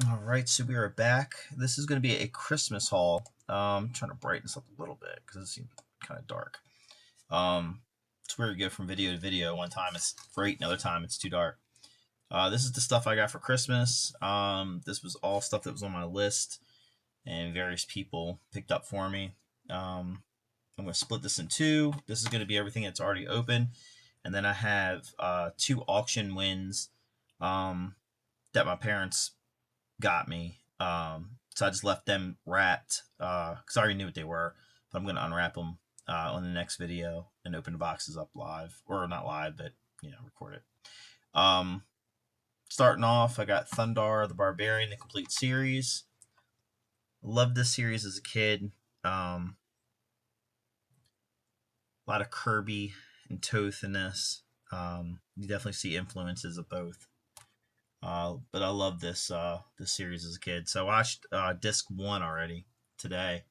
All right, so we are back. This is going to be a Christmas haul. I'm trying to brighten this up a little bit because it seems kind of dark. Um, it's weird to go from video to video. One time it's great, another time it's too dark. This is the stuff I got for Christmas. This was all stuff that was on my list and various people picked up for me. I'm going to split this in two. This is going to be everything that's already open. And then I have two auction wins that my parents got me. So I just left them wrapped because I already knew what they were. But I'm gonna unwrap them on the next video and open the boxes up live, or not live, but record it. Um, Starting off, I got Thundar the Barbarian, the complete series. Loved this series as a kid. A lot of Kirby and Toth in this. You definitely see influences of both. But I love this series as a kid. So I watched disc one already today.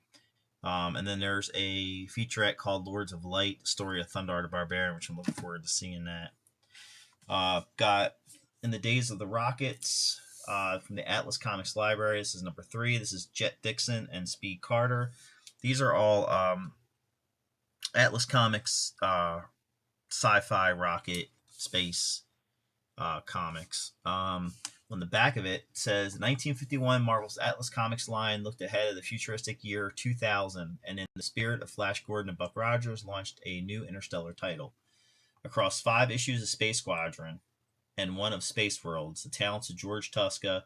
And then there's a featurette called Lords of Light, Story of Thundar the Barbarian, which I'm looking forward to seeing that. Got In the Days of the Rockets from the Atlas Comics Library. This is number 3. This is Jet Dixon and Speed Carter. These are all Atlas Comics sci-fi rocket space comics. On the back of it says 1951 Marvel's Atlas Comics line looked ahead of the futuristic year 2000 and in the spirit of Flash Gordon and Buck Rogers launched a new interstellar title. Across 5 issues of Space Squadron and one of Space Worlds, the talents of George Tuska,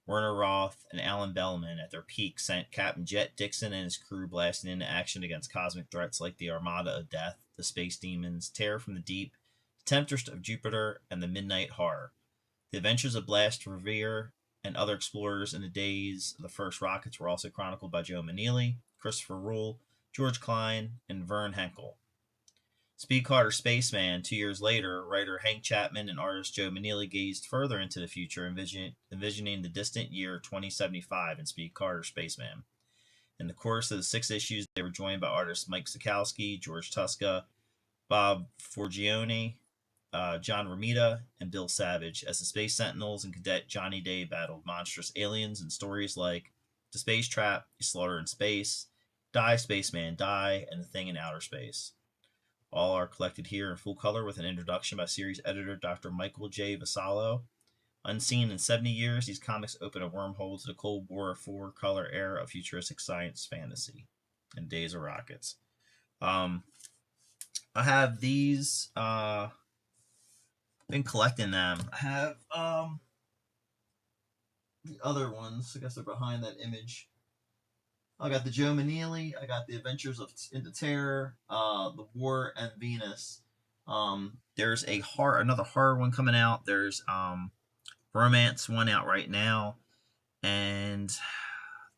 Werner Roth, and Alan Bellman at their peak sent Captain Jet Dixon and his crew blasting into action against cosmic threats like the Armada of Death, the Space Demons, Terror from the Deep, Temptress of Jupiter, and the Midnight Horror. The adventures of Blast Revere and other explorers in the days of the first rockets were also chronicled by Joe Maneely, Christopher Rule, George Klein, and Vern Henkel. Speed Carter Spaceman, 2 years later, writer Hank Chapman and artist Joe Maneely gazed further into the future, envisioning the distant year 2075 in Speed Carter Spaceman. In the course of the 6 issues, they were joined by artists Mike Sekowsky, George Tuska, Bob Forgione, John Romita, and Bill Savage as the Space Sentinels and Cadet Johnny Day battled monstrous aliens in stories like The Space Trap, Slaughter in Space, Die Spaceman Die, and The Thing in Outer Space. All are collected here in full color with an introduction by series editor Dr. Michael J. Vassallo. Unseen in 70 years, these comics open a wormhole to the Cold War 4-color era of futuristic science fantasy and Days of Rockets. I have these. Been collecting them. I have the other ones. I guess they're behind that image. I got the Joe Maneely. I got the Adventures of Into Terror, the War and Venus. There's another horror one coming out. There's romance one out right now, and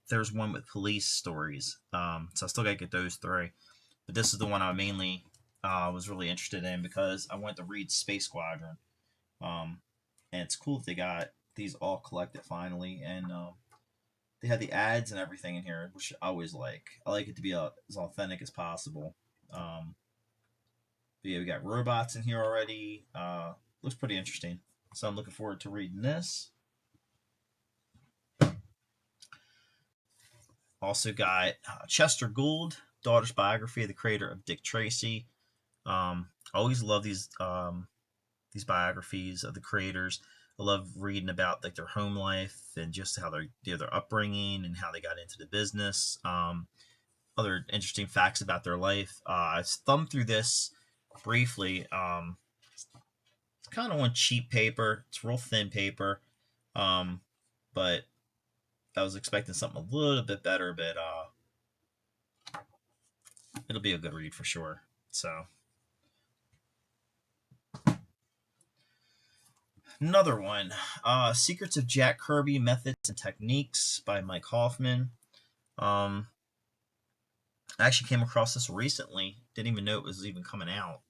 there's one with police stories. So I still gotta get those 3. But this is the one I mainly was really interested in because I went to read Space Squadron. And it's cool that they got these all collected finally, and they had the ads and everything in here, which I always like. I like it to be as authentic as possible. But yeah, we got robots in here already. Looks pretty interesting, so I'm looking forward to reading this. Also got Chester Gould, daughter's biography of the creator of Dick Tracy. I always love these biographies of the creators. I love reading about like their home life and just how their upbringing and how they got into the business. Other interesting facts about their life. I thumbed through this briefly. It's kind of on cheap paper. It's real thin paper, but I was expecting something a little bit better. But it'll be a good read for sure. So another one, Secrets of Jack Kirby: Methods and Techniques by Mike Hoffman. I actually came across this recently. Didn't even know it was even coming out.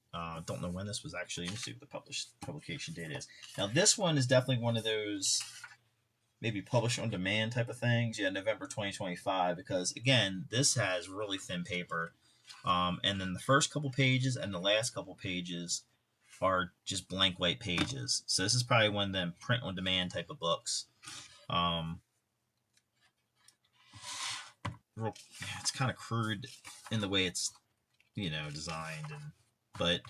Don't know when this was actually. Let's see what the publication date is. Now this one is definitely one of those maybe publish on demand type of things. Yeah, November 2025. Because again, this has really thin paper, and then the first couple pages and the last couple pages are just blank white pages. So this is probably one of them print on demand type of books. it's kind of crude in the way it's designed, but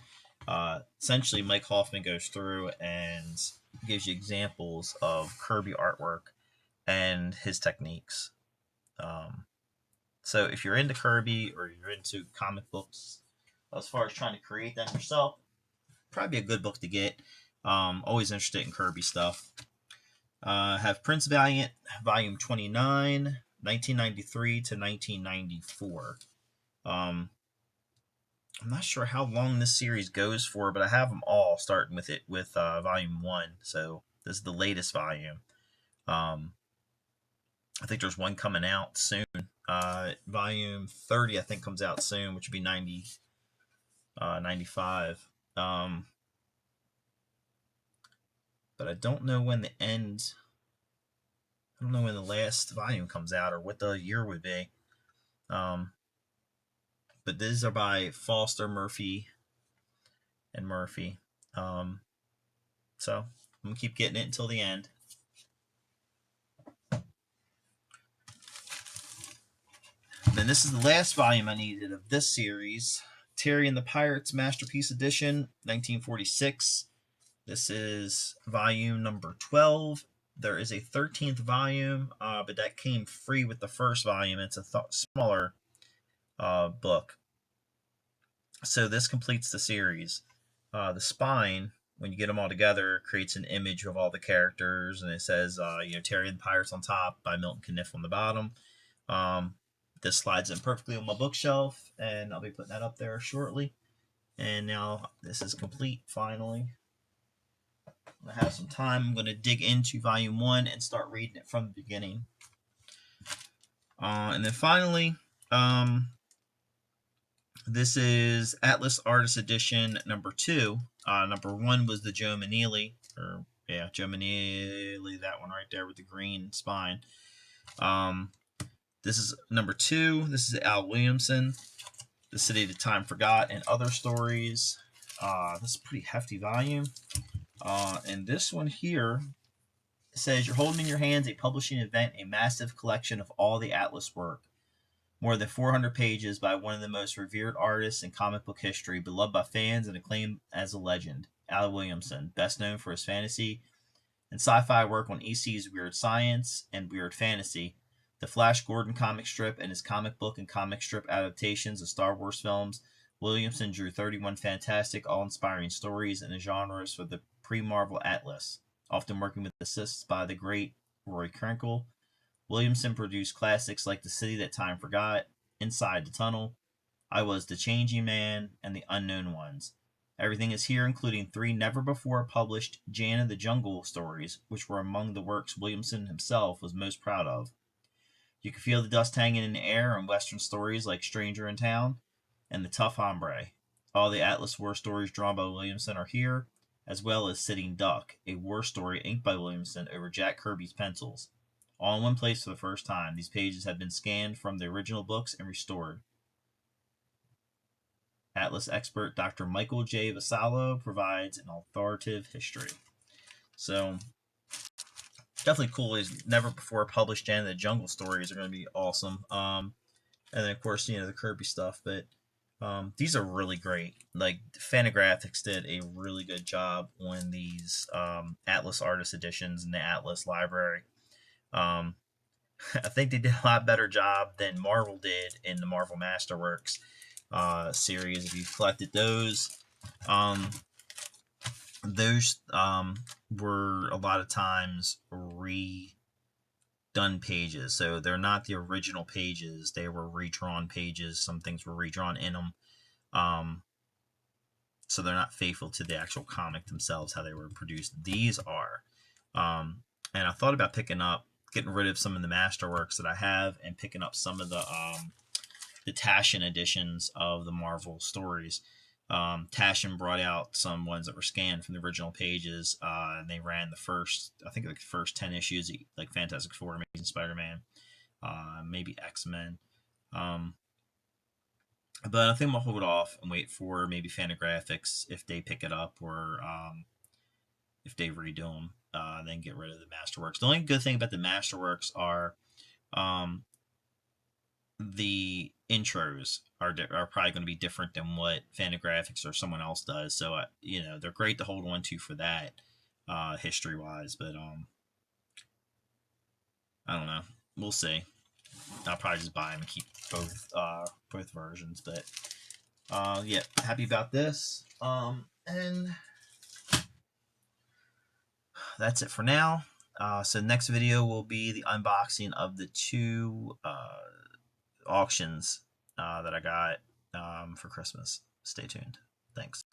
essentially Mike Hoffman goes through and gives you examples of Kirby artwork and his techniques. So if you're into Kirby or you're into comic books, as far as trying to create them yourself, probably be a good book to get. Always interested in Kirby stuff. Have Prince Valiant, Volume 29, 1993 to 1994. I'm not sure how long this series goes for, but I have them all, starting with Volume 1. So this is the latest volume. I think there's one coming out soon. Volume 30, I think, comes out soon, which would be 95. But I don't know when the end. I don't know when the last volume comes out or what the year would be. But these are by Foster, Murphy, and Murphy. So I'm gonna keep getting it until the end. Then this is the last volume I needed of this series. Terry and the Pirates Masterpiece Edition, 1946. This is volume number 12. There is a 13th volume, but that came free with the first volume. It's a smaller book. So this completes the series. The spine, when you get them all together, creates an image of all the characters, and it says, Terry and the Pirates on top by Milton Caniff on the bottom. This slides in perfectly on my bookshelf, and I'll be putting that up there shortly. And now this is complete, finally. I have some time. I'm going to dig into Volume 1 and start reading it from the beginning. And then finally, this is Atlas Artist Edition number 2. Number 1 was the Joe Maneely, Joe Maneely, that one right there with the green spine. This is number 2. This is Al Williamson, The City That Time Forgot, and Other Stories. This is a pretty hefty volume. And this one here says, you're holding in your hands a publishing event, a massive collection of all the Atlas work. More than 400 pages by one of the most revered artists in comic book history, beloved by fans and acclaimed as a legend. Al Williamson, best known for his fantasy and sci-fi work on EC's Weird Science and Weird Fantasy, the Flash Gordon comic strip, and his comic book and comic strip adaptations of Star Wars films. Williamson drew 31 fantastic, awe-inspiring stories in the genres for the pre-Marvel Atlas, often working with assists by the great Roy Krenkel. Williamson produced classics like The City That Time Forgot, Inside the Tunnel, I Was the Changing Man, and The Unknown Ones. Everything is here, including 3 never-before-published Jan of the Jungle stories, which were among the works Williamson himself was most proud of. You can feel the dust hanging in the air on Western stories like Stranger in Town and The Tough Hombre. All the Atlas war stories drawn by Williamson are here, as well as Sitting Duck, a war story inked by Williamson over Jack Kirby's pencils. All in one place for the first time. These pages have been scanned from the original books and restored. Atlas expert Dr. Michael J. Vassallo provides an authoritative history. So, definitely cool. These never before published Jan of the Jungle stories are going to be awesome. And then, of course, the Kirby stuff. But these are really great. Like, Fantagraphics did a really good job on these Atlas Artist editions in the Atlas library. I think they did a lot better job than Marvel did in the Marvel Masterworks series. If you collected those were a lot of times redone pages. So they're not the original pages. They were redrawn pages. Some things were redrawn in them. So they're not faithful to the actual comic themselves, how they were produced. These are. And I thought about getting rid of some of the Masterworks that I have and picking up some of the Taschen editions of the Marvel stories. Taschen brought out some ones that were scanned from the original pages, and they ran the first 10 issues, like Fantastic Four, Amazing Spider-Man, maybe X-Men. But I think I'm going to hold off and wait for maybe Fantagraphics if they pick it up, or if they redo them, then get rid of the Masterworks. The only good thing about the Masterworks are the intros are probably going to be different than what Fantagraphics or someone else does. So you know, they're great to hold on to for that, history wise. But I don't know. We'll see. I'll probably just buy them and keep both versions. But yeah, happy about this. And that's it for now. So next video will be the unboxing of the two auctions that I got for Christmas. Stay tuned. Thanks.